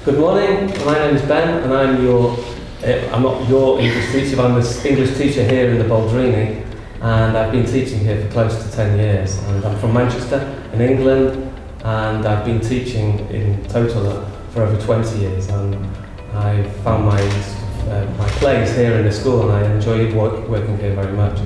Good morning, my name is Ben and I'm not your English teacher, but I'm the English teacher here in the Boldrini, and I've been teaching here for close to 10 years. And I'm from Manchester in England, and I've been teaching in total for over 20 years. And I found my place here in the school, and I enjoy working here very much.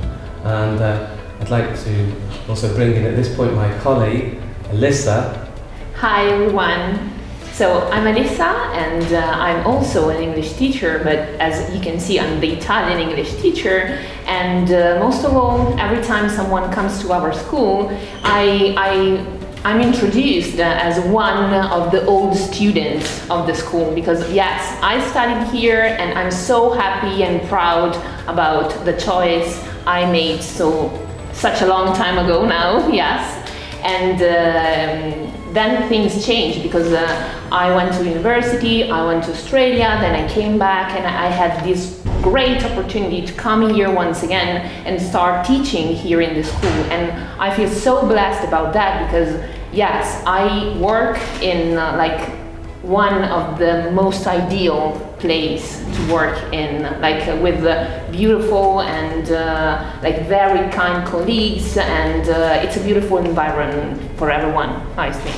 And I'd like to also bring in at this point my colleague, Alissa. Hi everyone. So I'm Alissa, and I'm also an English teacher, but as you can see, I'm the Italian English teacher. And most of all, every time someone comes to our school, I'm introduced as one of the old students of the school, because yes, I studied here and I'm so happy and proud about the choice I made such a long time ago now, yes. And then things changed, because I went to university, I went to Australia, then I came back, and I had this great opportunity to come here once again and start teaching here in the school. And I feel so blessed about that, because yes, I work in one of the most ideal place to work in, with beautiful and very kind colleagues, and it's a beautiful environment for everyone, I think.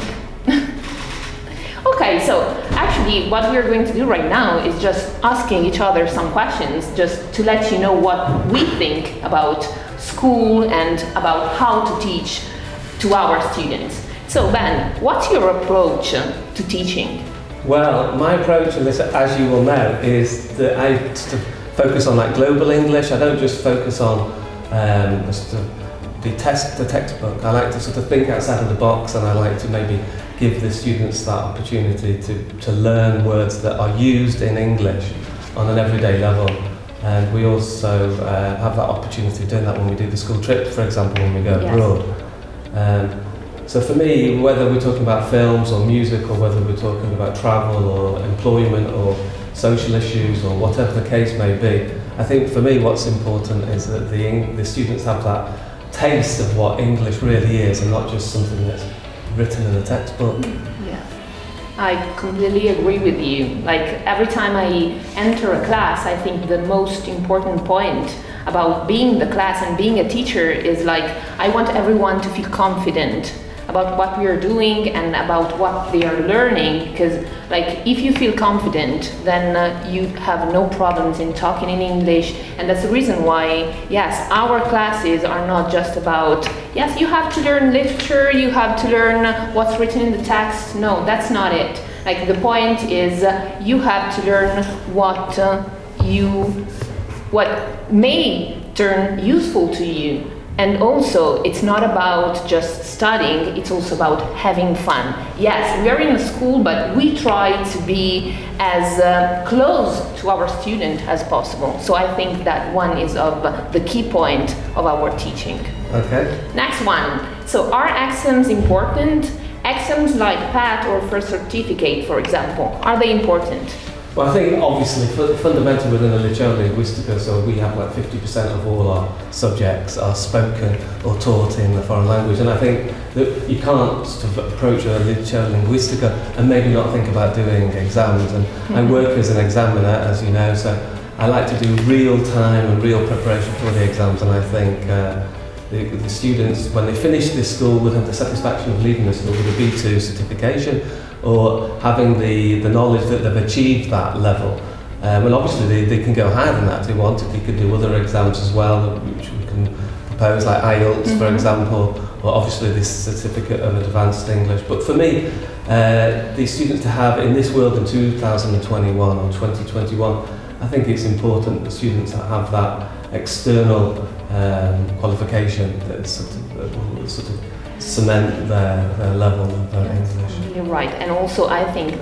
Okay, so actually what we're going to do right now is just asking each other some questions, just to let you know what we think about school and about how to teach to our students. So Ben, what's your approach to teaching? Well, my approach, Alissa, as you will know, is that I focus on global English. I don't just focus on the textbook. I like to think outside of the box, and I like to maybe give the students that opportunity to learn words that are used in English on an everyday level. And we also have that opportunity of doing that when we do the school trips, for example, when we go abroad. So for me, whether we're talking about films or music, or whether we're talking about travel or employment or social issues or whatever the case may be, I think for me what's important is that the students have that taste of what English really is, and not just something that's written in a textbook. Yeah, I completely agree with you. Every time I enter a class, I think the most important point about being the class and being a teacher is I want everyone to feel confident about what we are doing and about what they are learning, because if you feel confident, then you have no problems in talking in English. And that's the reason why, yes, our classes are not just about, yes, you have to learn literature, you have to learn what's written in the text. No, that's not it. The point is you have to learn what may turn useful to you. And also, it's not about just studying, it's also about having fun. Yes, we are in a school, but we try to be as close to our student as possible. So I think that one is of the key point of our teaching. Okay. Next one. So are exams important? Exams like PAT or first certificate, for example, are they important? Well, I think obviously fundamental within the Liceo Linguistica, so we have 50% of all our subjects are spoken or taught in the foreign language, and I think that you can't approach a Liceo Linguistica and maybe not think about doing exams. And I work as an examiner, as you know, so I like to do real time and real preparation for the exams, and I think the students, when they finish this school, would have the satisfaction of leaving the school with a B2 certification, or having the knowledge that they've achieved that level. Well, obviously they can go higher than that if they want. They could do other exams as well, which we can propose, like IELTS, for example, or obviously this certificate of advanced English. But for me, the students to have in this world in 2021 or 2021, I think it's important that students have that external qualification that sort of cement their level of English. You're right, and also I think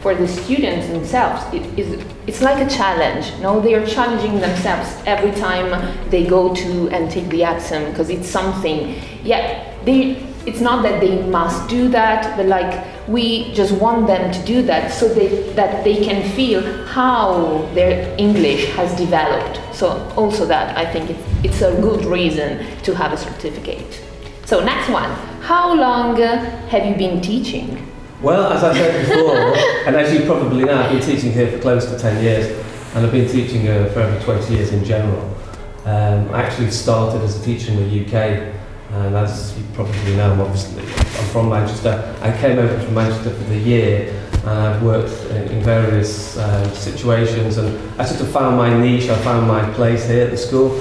for the students themselves, it's like a challenge. No, they are challenging themselves every time they go to and take the exam, because it's something. Yeah, it's not that they must do that, but we just want them to do that so that they can feel how their English has developed. So also that, I think it's a good reason to have a certificate. So next one, how long have you been teaching? Well, as I said before, and as you probably know, I've been teaching here for close to 10 years, and I've been teaching for over 20 years in general. I actually started as a teacher in the UK, and as you probably know, I'm from Manchester. I came over from Manchester for the year, and I've worked in various situations, and I sort of found my niche, I found my place here at the school,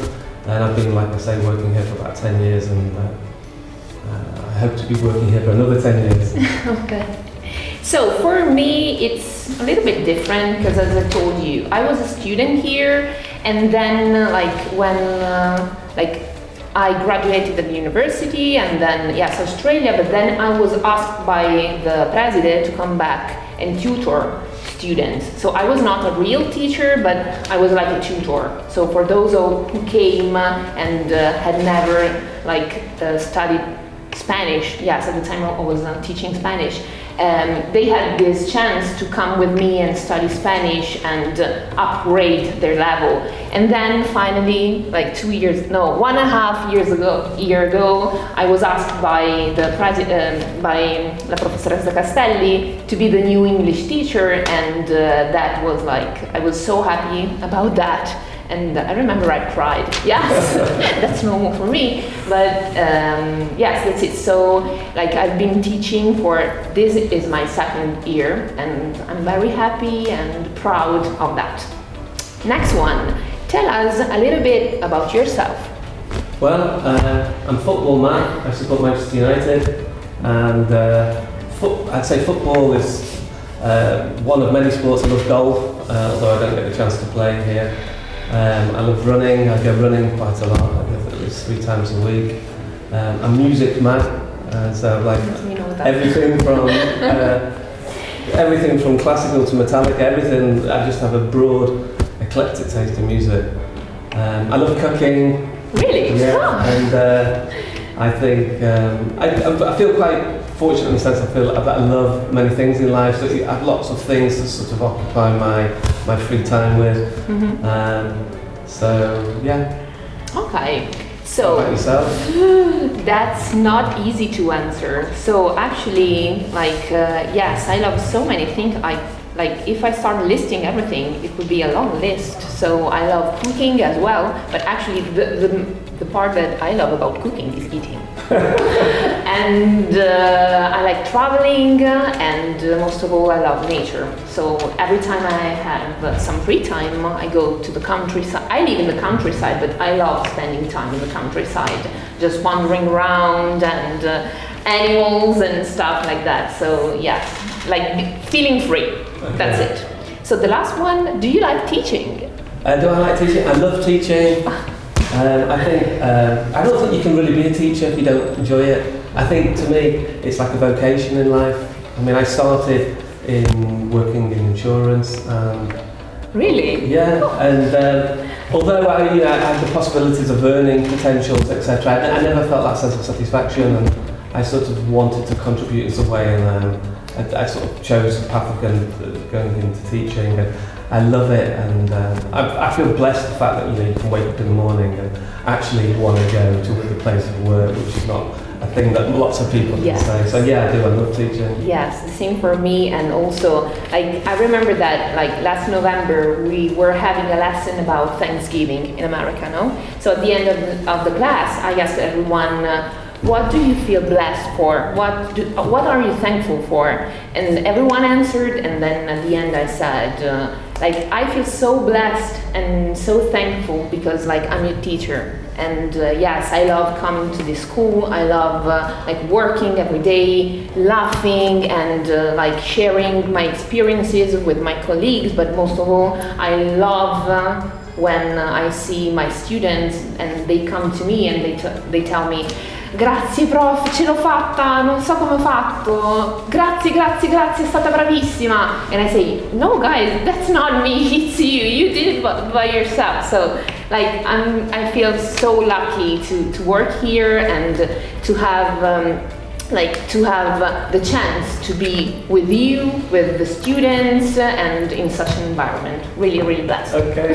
and I've been, like I say, working here for about 10 years, and I hope to be working here for another 10 years. Okay. So for me, it's a little bit different because, as I told you, I was a student here, and then when I graduated at the university, and then yes, Australia. But then I was asked by the president to come back and tutor students. So I was not a real teacher, but I was like a tutor. So for those who came and had never studied Spanish, yes, at the time I was teaching Spanish. They had this chance to come with me and study Spanish and upgrade their level. And then finally, 1.5 year ago, I was asked by the president, by La Professoressa Castelli, to be the new English teacher, and that was I was so happy about that. And I remember I cried. Yes, that's normal for me. But yes, that's it. So I've been teaching this is my second year, and I'm very happy and proud of that. Next one, tell us a little bit about yourself. Well, I'm a football man. I support Manchester United, and I'd say football is one of many sports. I love golf, although I don't get the chance to play here. I love running. I go running quite a lot. I go at least 3 times a week. I'm a music man, so everything from classical to metallic, everything. I just have a broad, eclectic taste in music. I love cooking. Really? Yeah, Oh. and I think I feel quite fortunate in the sense I feel that I love many things in life. So I have lots of things to sort of occupy my free time with. Mm-hmm. So yeah. Okay. So what about yourself? that's not easy to answer. So actually, yes, I love so many things. If I start listing everything, it would be a long list. So I love cooking as well, but actually the part that I love about cooking is eating. And I like traveling, and most of all I love nature. So every time I have some free time, I go to the countryside. I live in the countryside, but I love spending time in the countryside, just wandering around and animals and stuff like that. So yeah, feeling free. Okay. That's it. So the last one, do you like teaching? Do I like teaching? I love teaching. I think I don't think you can really be a teacher if you don't enjoy it. I think to me it's like a vocation in life. I mean, I started in working in insurance. Really? Yeah, and although I had the possibilities of earning potentials, etc., I never felt that sense of satisfaction, and I sort of wanted to contribute in some way, and I sort of chose the path of going into teaching. And I love it, and I feel blessed the fact that you can wake up in the morning and actually want to go to the place of work, which is not a thing that lots of people can say. So yeah, I do. I love teaching. Yes, the same for me. And also, I remember that last November we were having a lesson about Thanksgiving in America, no? So at the end of the class, I asked everyone, what do you feel blessed for? What are you thankful for? And everyone answered, and then at the end I said, I feel so blessed and so thankful because I'm your teacher. And yes, I love coming to this school. I love working every day, laughing and sharing my experiences with my colleagues. But most of all, I love when I see my students and they come to me and they tell me, grazie prof, ce l'ho fatta, non so come ho fatto, grazie, è stata bravissima. And I say, no guys, that's not me, it's you did it by yourself. So I feel so lucky to work here and to have the chance to be with you, with the students, and in such an environment. Really, really blessed. Okay.